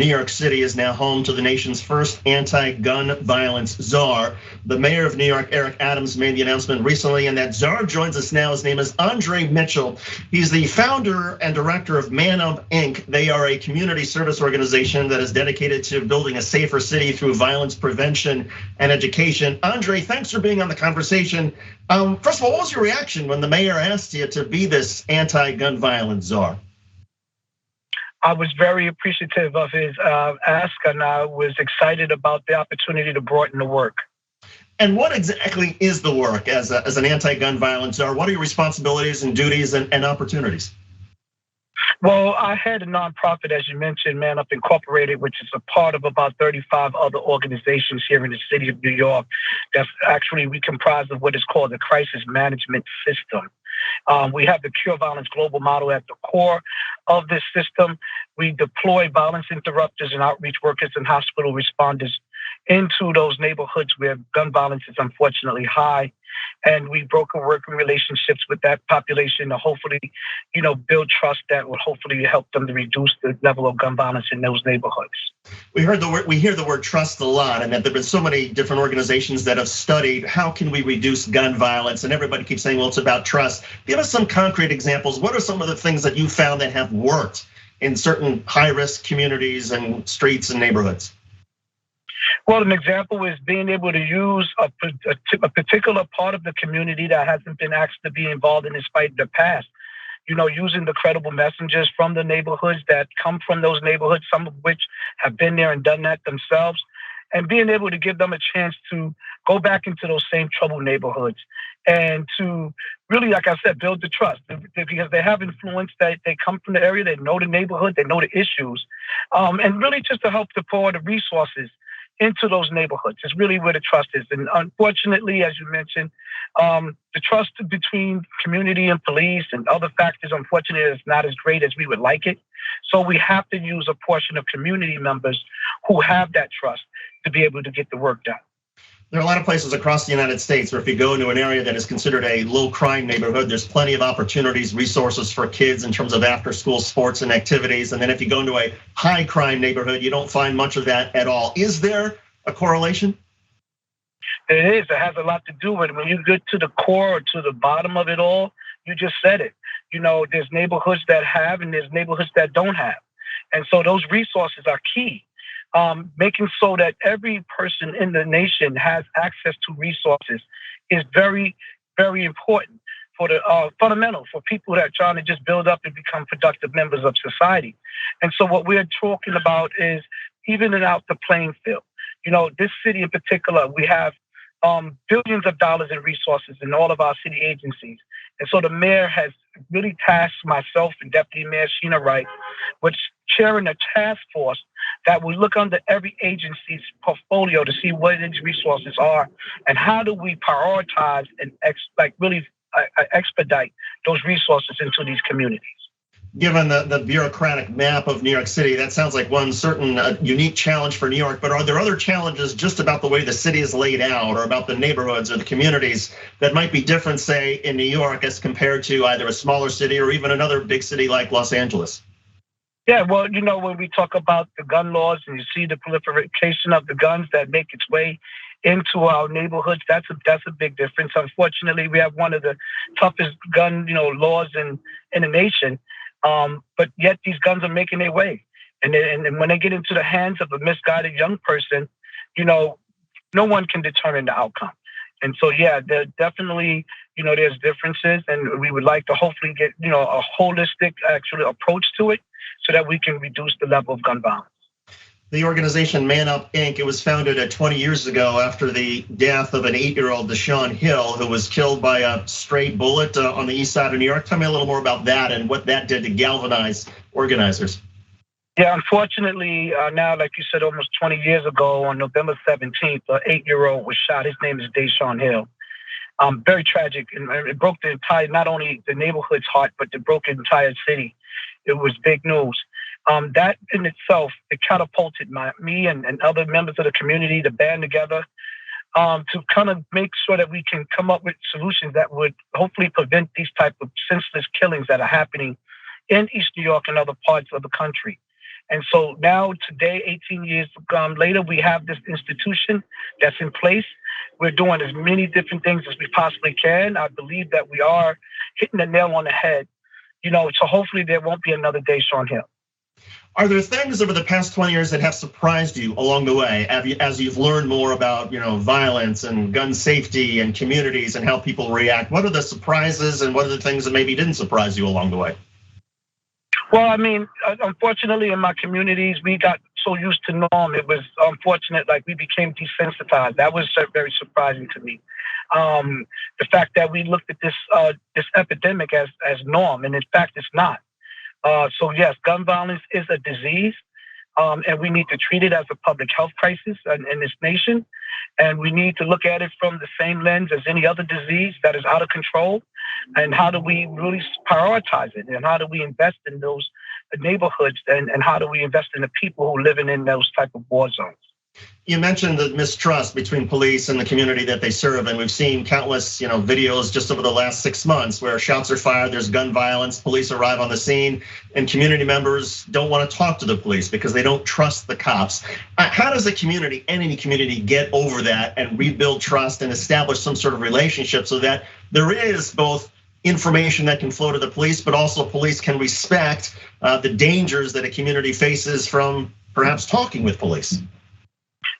New York City is now home to the nation's first anti-gun violence czar. The mayor of New York, Eric Adams, made the announcement recently, and that czar joins us now. His name is Andre Mitchell. He's the founder and director of Man Up Inc. They are a community service organization that is dedicated to building a safer city through violence prevention and education. Andre, thanks for being on the conversation. First of all, what was your reaction when the mayor asked you to be this anti-gun violence czar? I was very appreciative of his ask, and I was excited about the opportunity to broaden the work. And what exactly is the work as an anti-gun violence czar? What are your responsibilities and duties and opportunities? Well, I had a nonprofit, as you mentioned, Man Up Incorporated, which is a part of about 35 other organizations here in the city of New York. That's actually, we comprise of what is called the crisis management system. We have the Cure Violence Global model at the core of this system. We deploy violence interrupters and outreach workers and hospital responders into those neighborhoods where gun violence is unfortunately high. And we broker working relationships with that population to hopefully, build trust that will hopefully help them to reduce the level of gun violence in those neighborhoods. We hear the word trust a lot, and that there've been so many different organizations that have studied how can we reduce gun violence, and everybody keeps saying, well, it's about trust. Give us some concrete examples. What are some of the things that you found that have worked in certain high-risk communities and streets and neighborhoods? Well, an example is being able to use a particular part of the community that hasn't been asked to be involved in this fight in the past. Using the credible messengers from the neighborhoods that come from those neighborhoods, some of which have been there and done that themselves, and being able to give them a chance to go back into those same troubled neighborhoods and to really, like I said, build the trust, because they have influence, that they come from the area, they know the neighborhood, they know the issues, and really just to help to pour the resources into those neighborhoods is really where the trust is. And unfortunately, as you mentioned, the trust between community and police and other factors, unfortunately, is not as great as we would like it. So we have to use a portion of community members who have that trust to be able to get the work done. There are a lot of places across the United States where if you go into an area that is considered a low crime neighborhood, there's plenty of opportunities, resources for kids in terms of after school sports and activities. And then if you go into a high crime neighborhood, you don't find much of that at all. Is there a correlation? It is. It has a lot to do with it. When you get to the core or to the bottom of it all, you just said it. There's neighborhoods that have and there's neighborhoods that don't have. And so those resources are key. Making so that every person in the nation has access to resources is very, very important for the fundamental for people that are trying to just build up and become productive members of society. And so what we're talking about is evening out the playing field. This city in particular, we have billions of dollars in resources in all of our city agencies. And so the mayor has really tasked myself and Deputy Mayor Sheena Wright with chairing a task force that will look under every agency's portfolio to see what its resources are and how do we prioritize and expedite those resources into these communities. Given the bureaucratic map of New York City, that sounds like one certain unique challenge for New York, but are there other challenges just about the way the city is laid out or about the neighborhoods or the communities that might be different, say, in New York as compared to either a smaller city or even another big city like Los Angeles? Yeah, well, when we talk about the gun laws and you see the proliferation of the guns that make its way into our neighborhoods, that's a big difference. Unfortunately, we have one of the toughest gun, laws in the nation. But yet these guns are making their way. And when they get into the hands of a misguided young person, no one can determine the outcome. And so, yeah, there definitely, there's differences, and we would like to hopefully get, a holistic actually approach to it so that we can reduce the level of gun violence. The organization Man Up Inc. It was founded 20 years ago after the death of an 8-year-old Deshaun Hill, who was killed by a stray bullet on the east side of New York. Tell me a little more about that and what that did to galvanize organizers. Yeah, unfortunately, now, like you said, almost 20 years ago on November 17th, an 8-year-old was shot. His name is Deshaun Hill. Very tragic, and it broke the entire, not only the neighborhood's heart, but it broke the entire city. It was big news. That in itself, it catapulted me and other members of the community to band together to kind of make sure that we can come up with solutions that would hopefully prevent these type of senseless killings that are happening in East New York and other parts of the country. And so now today, 18 years later, we have this institution that's in place. We're doing as many different things as we possibly can. I believe that we are hitting the nail on the head, so hopefully there won't be another day Sean Hill. Are there things over the past 20 years that have surprised you along the way as you've learned more about, violence and gun safety and communities and how people react? What are the surprises and what are the things that maybe didn't surprise you along the way? Well, I mean, unfortunately, in my communities, we got so used to norm. It was unfortunate, like we became desensitized. That was very surprising to me. The fact that we looked at this epidemic as norm, and in fact, it's not. So yes, gun violence is a disease, and we need to treat it as a public health crisis in this nation. And we need to look at it from the same lens as any other disease that is out of control. And how do we really prioritize it? And how do we invest in those neighborhoods? And how do we invest in the people who live in those type of war zones? You mentioned the mistrust between police and the community that they serve, and we've seen countless, videos just over the last 6 months where shots are fired, there's gun violence, police arrive on the scene, and community members don't want to talk to the police because they don't trust the cops. How does any community get over that and rebuild trust and establish some sort of relationship so that there is both information that can flow to the police, but also police can respect the dangers that a community faces from perhaps talking with police?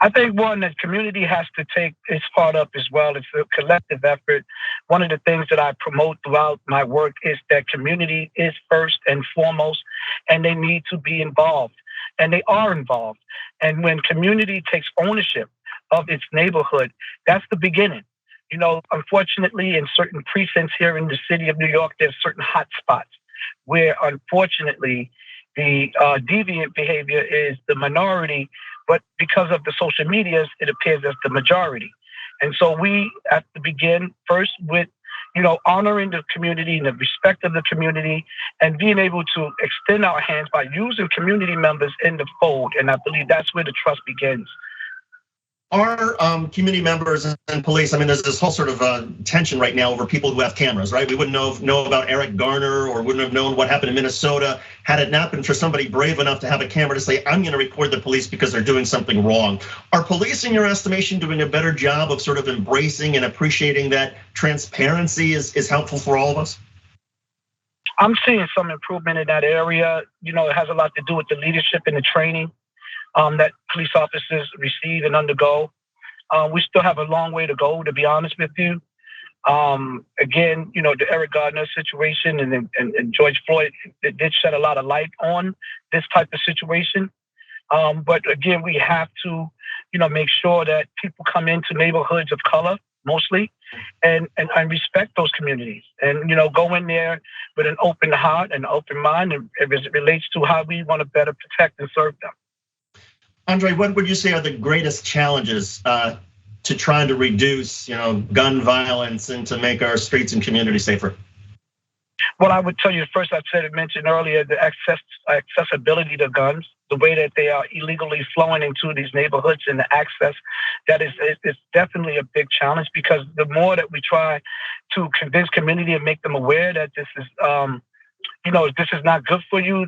I think one, that community has to take its part up as well. It's a collective effort. One of the things that I promote throughout my work is that community is first and foremost, and they need to be involved, and they are involved. And when community takes ownership of its neighborhood, that's the beginning. Unfortunately, in certain precincts here in the city of New York, there's certain hot spots where, unfortunately, the deviant behavior is the minority, but because of the social medias, it appears as the majority. And so we have to begin first with, honoring the community and the respect of the community and being able to extend our hands by using community members in the fold. And I believe that's where the trust begins. Are community members and police, there's this whole sort of tension right now over people who have cameras, right? We wouldn't know about Eric Garner or wouldn't have known what happened in Minnesota had it not been for somebody brave enough to have a camera to say, I'm gonna record the police because they're doing something wrong. Are police, in your estimation, doing a better job of sort of embracing and appreciating that transparency is helpful for all of us? I'm seeing some improvement in that area. It has a lot to do with the leadership and the training that police officers receive and undergo. We still have a long way to go, to be honest with you. Again, the Eric Garner situation and George Floyd, it did shed a lot of light on this type of situation. But again, we have to, make sure that people come into neighborhoods of color, mostly, and respect those communities and, go in there with an open heart and open mind as it relates to how we want to better protect and serve them. Andre, what would you say are the greatest challenges to trying to reduce, gun violence and to make our streets and communities safer? Well, I would tell you first, I mentioned earlier, the accessibility to guns, the way that they are illegally flowing into these neighborhoods and the access, that is definitely a big challenge because the more that we try to convince community and make them aware that this is, this is not good for you,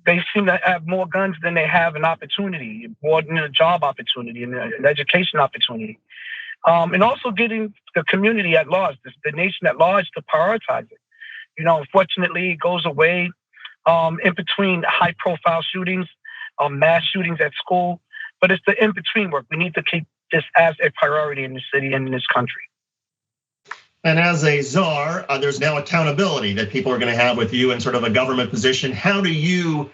they seem to have more guns than they have an opportunity, more than a job opportunity and an education opportunity. And also getting the community at large, the nation at large, to prioritize it. Unfortunately, it goes away in between high profile shootings, mass shootings at school, but it's the in-between work. We need to keep this as a priority in the city and in this country. And as a czar, there's now accountability that people are going to have with you in sort of a government position. How do you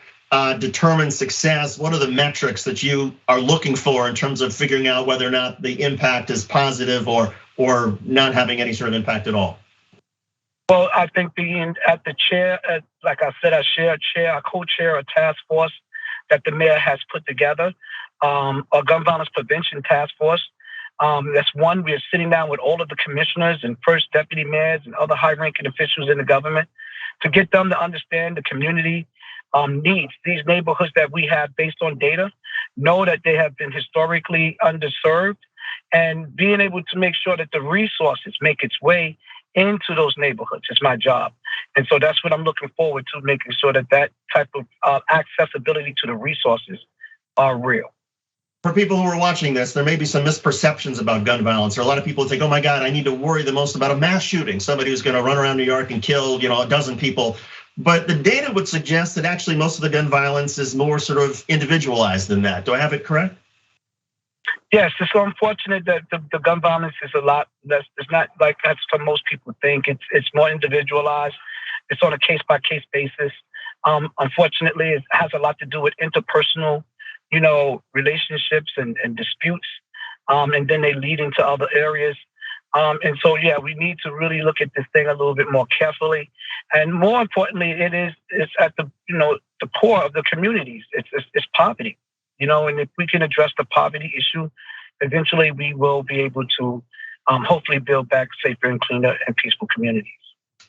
determine success? What are the metrics that you are looking for in terms of figuring out whether or not the impact is positive or not having any sort of impact at all? Well, I think being at the chair, like I said, I co-chair a task force that the mayor has put together, a gun violence prevention task force. That's one. We're sitting down with all of the commissioners and first deputy mayors and other high-ranking officials in the government to get them to understand the community needs. These neighborhoods that we have based on data know that they have been historically underserved, and being able to make sure that the resources make its way into those neighborhoods. It's my job. And so that's what I'm looking forward to, making sure that that type of accessibility to the resources are real. For people who are watching this, there may be some misperceptions about gun violence. There are a lot of people who think, oh my God, I need to worry the most about a mass shooting, somebody who's gonna run around New York and kill, a dozen people. But the data would suggest that actually most of the gun violence is more sort of individualized than that. Do I have it correct? Yes, it's so unfortunate that the gun violence is a lot less. It's not like that's what most people think. It's more individualized. It's on a case-by-case basis. Unfortunately, it has a lot to do with interpersonal, relationships and disputes, and then they lead into other areas. And so, yeah, we need to really look at this thing a little bit more carefully. And more importantly, it's at the core of the communities. It's poverty, and if we can address the poverty issue, eventually we will be able to hopefully build back safer and cleaner and peaceful communities.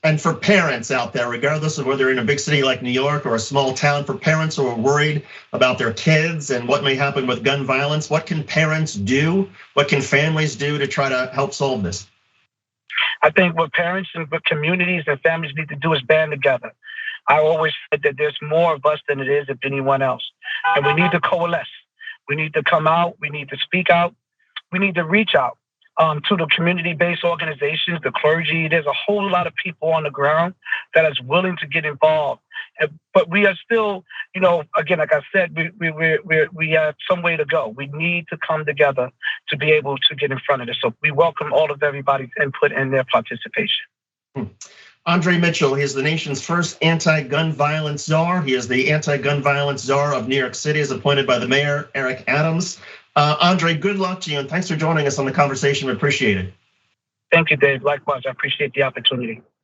And for parents out there, regardless of whether they're in a big city like New York or a small town, for parents who are worried about their kids and what may happen with gun violence, what can parents do? What can families do to try to help solve this? I think what parents and what communities and families need to do is band together. I always said that there's more of us than it is of anyone else. And we need to coalesce. We need to come out. We need to speak out. We need to reach out to the community-based organizations, the clergy. There's a whole lot of people on the ground that is willing to get involved. But we are still, again, like I said, we have some way to go. We need to come together to be able to get in front of this. So we welcome all of everybody's input and their participation. Andre Mitchell, he is the nation's first anti-gun violence czar. He is the anti-gun violence czar of New York City, as appointed by the mayor, Eric Adams. Andre, good luck to you, and thanks for joining us on the conversation. We appreciate it. Thank you, Dave. Likewise, I appreciate the opportunity.